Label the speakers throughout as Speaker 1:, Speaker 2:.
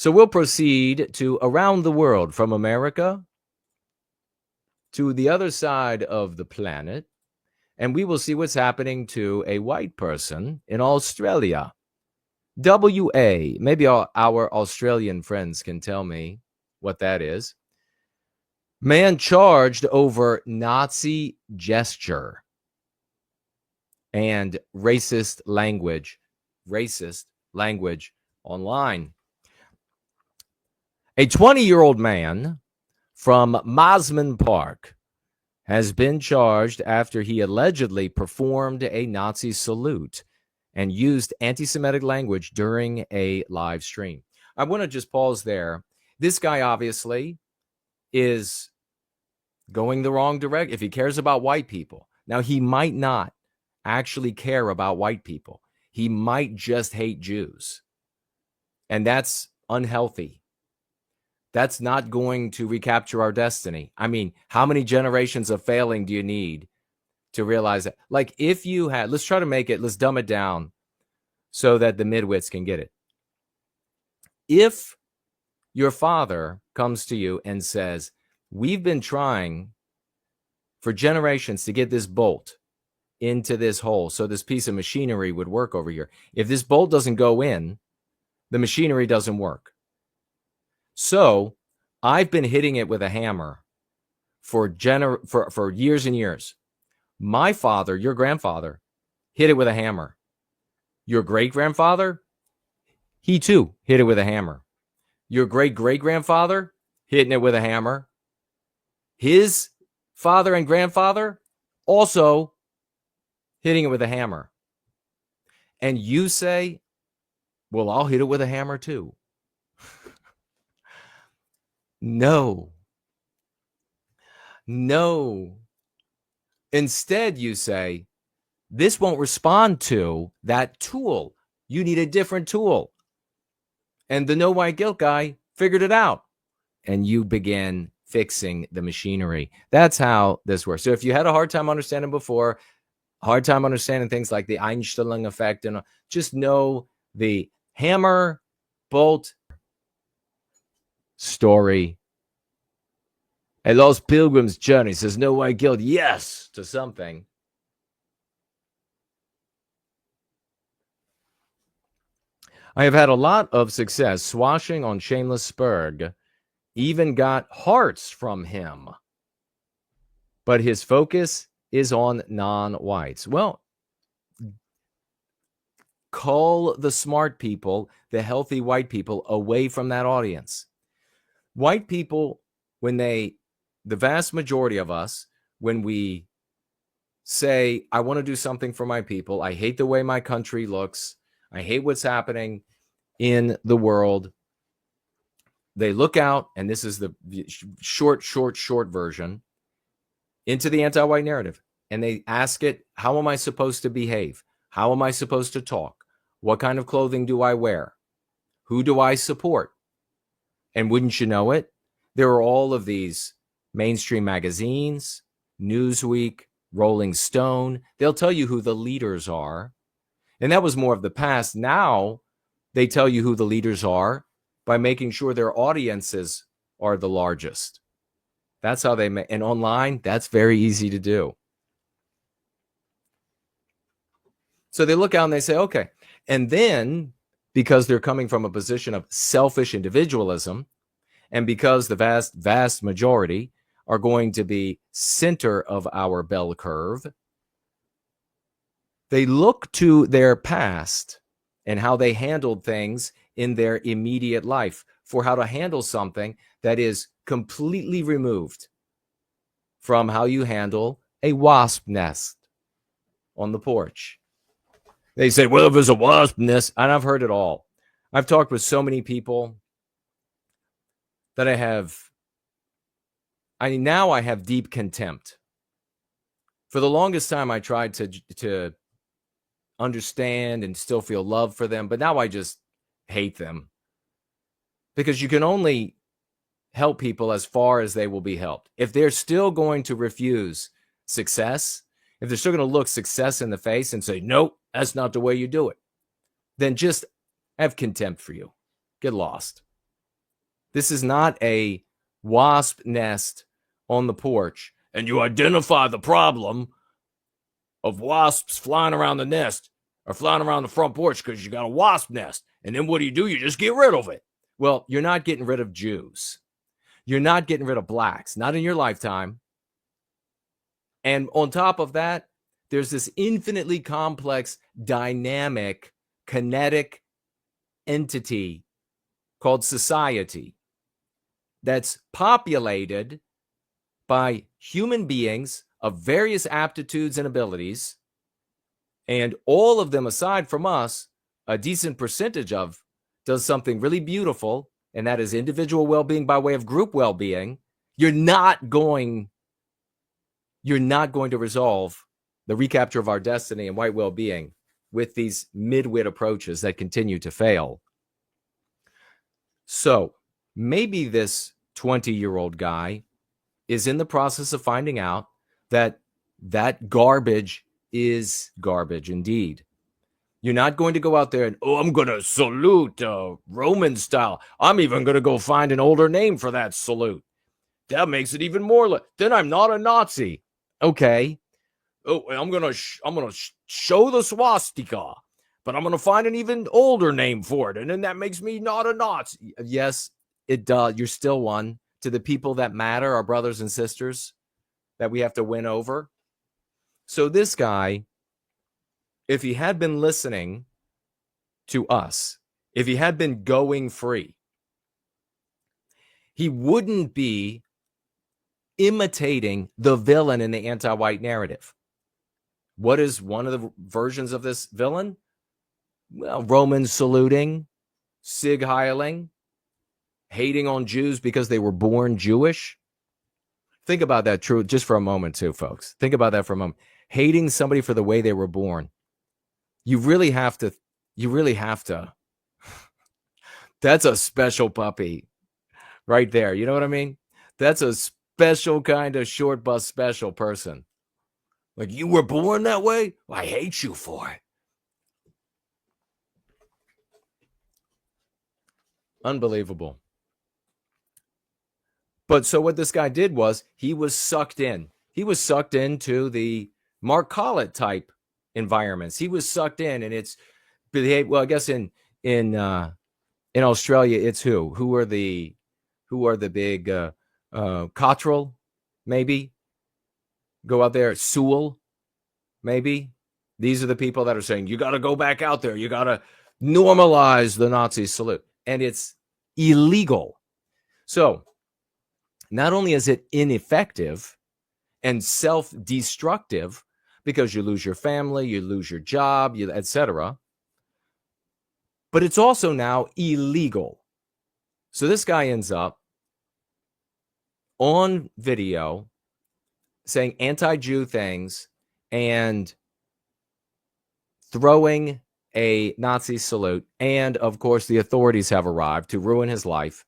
Speaker 1: So we'll proceed to around the world from America to the other side of the planet, and we will see what's happening to a white person in Australia. WA. Maybe our Australian friends can tell me what that is. Man charged over Nazi gesture and racist language online. A 20-year-old man from Mosman Park has been charged after he allegedly performed a Nazi salute and used anti-Semitic language during a live stream. I want to just pause there. This guy obviously is going the wrong direction if he cares about white people. Now, he might not actually care about white people. He might just hate Jews. And that's unhealthy. That's not going to recapture our destiny. I mean, how many generations of failing do you need to realize that? Like, if you had, let's try to make it, let's dumb it down so that the midwits can get it. If your father comes to you and says, we've been trying for generations to get this bolt into this hole so this piece of machinery would work over here. If this bolt doesn't go in, the machinery doesn't work. So I've been hitting it with a hammer for years and years. My father, your grandfather, hit it with a hammer. Your great-grandfather, he too hit it with a hammer. Your great-great-grandfather, hitting it with a hammer. His father and grandfather, also hitting it with a hammer. And you say, well, I'll hit it with a hammer too. No. Instead, you say, this won't respond to that tool. You need a different tool. And the no white guilt guy figured it out. And you begin fixing the machinery. That's how this works. So if you had a hard time understanding before, hard time understanding things like the Einstein effect, and just know the hammer, bolt story. A Lost Pilgrim's Journey says no white guilt, yes, to something. I have had a lot of success swashing on Shameless Spurg. Even got hearts from him. But his focus is on non-whites. Well, cull the smart people, the healthy white people, away from that audience. White people, the vast majority of us, when we say, I want to do something for my people, I hate the way my country looks, I hate what's happening in the world, they look out, and this is the short version, into the anti-white narrative. And they ask it, how am I supposed to behave? How am I supposed to talk? What kind of clothing do I wear? Who do I support? And wouldn't you know it, there are all of these mainstream magazines, Newsweek, Rolling Stone. They'll tell you who the leaders are. And that was more of the past. Now they tell you who the leaders are by making sure their audiences are the largest. That's how they make. And online, that's very easy to do. So they look out and they say, okay. And then, because they're coming from a position of selfish individualism, and because the vast majority are going to be center of our bell curve, they look to their past and how they handled things in their immediate life for how to handle something that is completely removed from how you handle a wasp nest on the porch. They say, well, if there's a wasp nest, and I've heard it all. I've talked with so many people that I have deep contempt. For the longest time, I tried to understand and still feel love for them, but now I just hate them. Because you can only help people as far as they will be helped. If they're still going to refuse success, if they're still going to look success in the face and say, nope, that's not the way you do it, then just have contempt for you. Get lost. This is not a wasp nest on the porch, and you identify the problem of wasps flying around the nest or flying around the front porch because you got a wasp nest. And then what do? You just get rid of it. Well, you're not getting rid of Jews. You're not getting rid of blacks, not in your lifetime. And on top of that, there's this infinitely complex, dynamic, kinetic entity called society that's populated by human beings of various aptitudes and abilities. And all of them, aside from us, a decent percentage of does something really beautiful, and that is individual well-being by way of group well-being. You're not going to resolve the recapture of our destiny and white well-being with these midwit approaches that continue to fail. So maybe this 20-year-old guy is in the process of finding out that garbage is garbage indeed. You're not going to go out there and, I'm going to salute Roman style. I'm even going to go find an older name for that salute. That makes it even more. Then I'm not a Nazi. Okay. I'm going to show the swastika, but I'm going to find an even older name for it. And then that makes me not a Nazi. Yes, it does. You're still one. To the people that matter, our brothers and sisters that we have to win over. So this guy, if he had been listening to us, if he had been going free, he wouldn't be imitating the villain in the anti-white narrative. What is one of the versions of this villain? Well, Romans saluting, sig heiling, hating on Jews because they were born Jewish. Think about that just for a moment too, folks. Think about that for a moment. Hating somebody for the way they were born. You really have to. That's a special puppy right there. You know what I mean? That's a special kind of short bus special person. Like, you were born that way? I hate you for it. Unbelievable. But so what this guy did was he was sucked in. He was sucked into the Mark Collett type environments. He was sucked in, and it's behaved well. I guess in Australia, it's who are the big Cottrell, maybe go out there. Sewell, maybe. These are the people that are saying you got to go back out there. You got to normalize the Nazi salute, and it's illegal. So not only is it ineffective and self-destructive because you lose your family, you lose your job, etc., but it's also now illegal. So this guy ends up on video saying anti-Jew things and throwing a Nazi salute. And, of course, the authorities have arrived to ruin his life.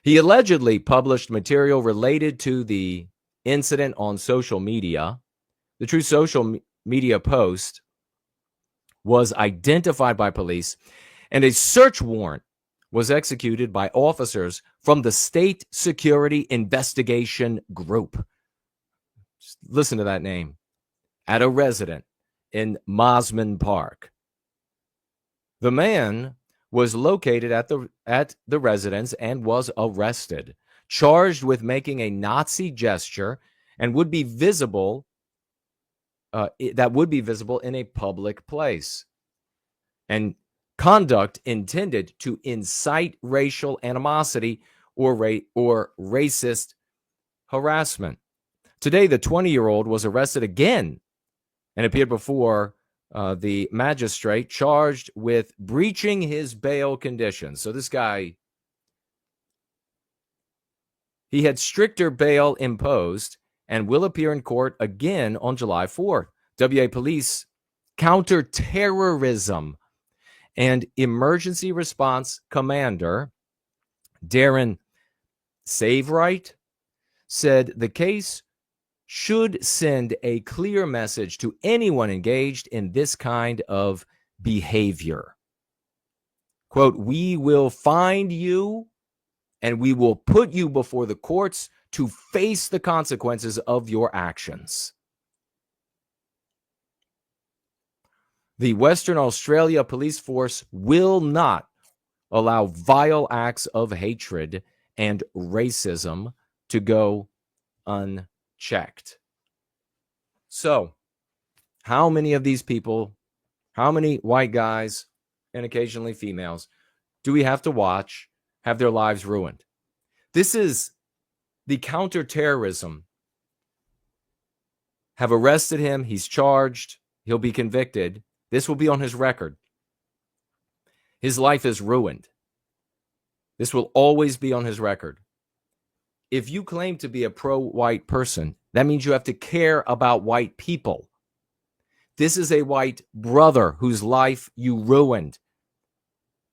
Speaker 1: He allegedly published material related to the incident on social media. The true social media post was identified by police, and a search warrant was executed by officers from the State Security Investigation Group. Just listen to that name. At a residence in Mosman Park. The man was located at the residence and was arrested, charged with making a Nazi gesture and would be visible in a public place, and conduct intended to incite racial animosity or racist harassment. Today, the 20-year-old was arrested again and appeared before the magistrate, charged with breaching his bail conditions. So this guy, he had stricter bail imposed and will appear in court again on July 4th. WA Police Counterterrorism and Emergency Response Commander Darren Saveright said the case should send a clear message to anyone engaged in this kind of behavior. quote, "We will find you and we will put you before the courts to face the consequences of your actions." The Western Australia police force will not allow vile acts of hatred and racism to go unchecked. So, how many of these people, how many white guys and occasionally females, do we have to watch have their lives ruined? This is the counterterrorism. Have arrested him. He's charged. He'll be convicted. This will be on his record. His life is ruined. This will always be on his record. If you claim to be a pro-white person, that means you have to care about white people. This is a white brother whose life you ruined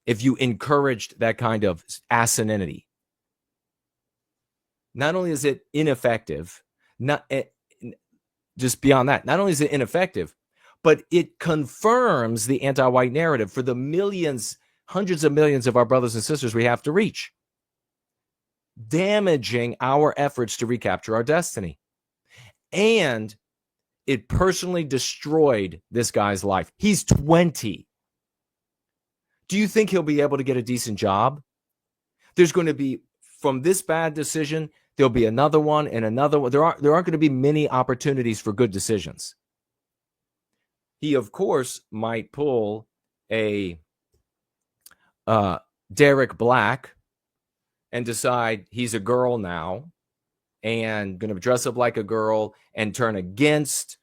Speaker 1: if you encouraged that kind of asininity. Not only is it ineffective, just beyond that, not only is it ineffective, but it confirms the anti-white narrative for the millions, hundreds of millions of our brothers and sisters we have to reach, damaging our efforts to recapture our destiny. And it personally destroyed this guy's life. He's 20. Do you think he'll be able to get a decent job? There's going to be, from this bad decision, there'll be another one and another one. There aren't going to be many opportunities for good decisions. He, of course, might pull a Derek Black and decide he's a girl now and going to dress up like a girl and turn against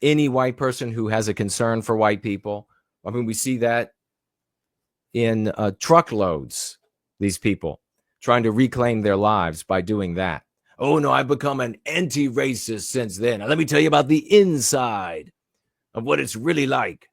Speaker 1: any white person who has a concern for white people. I mean, we see that in truckloads, these people trying to reclaim their lives by doing that. Oh, no, I've become an anti-racist since then. Now, let me tell you about the inside of what it's really like.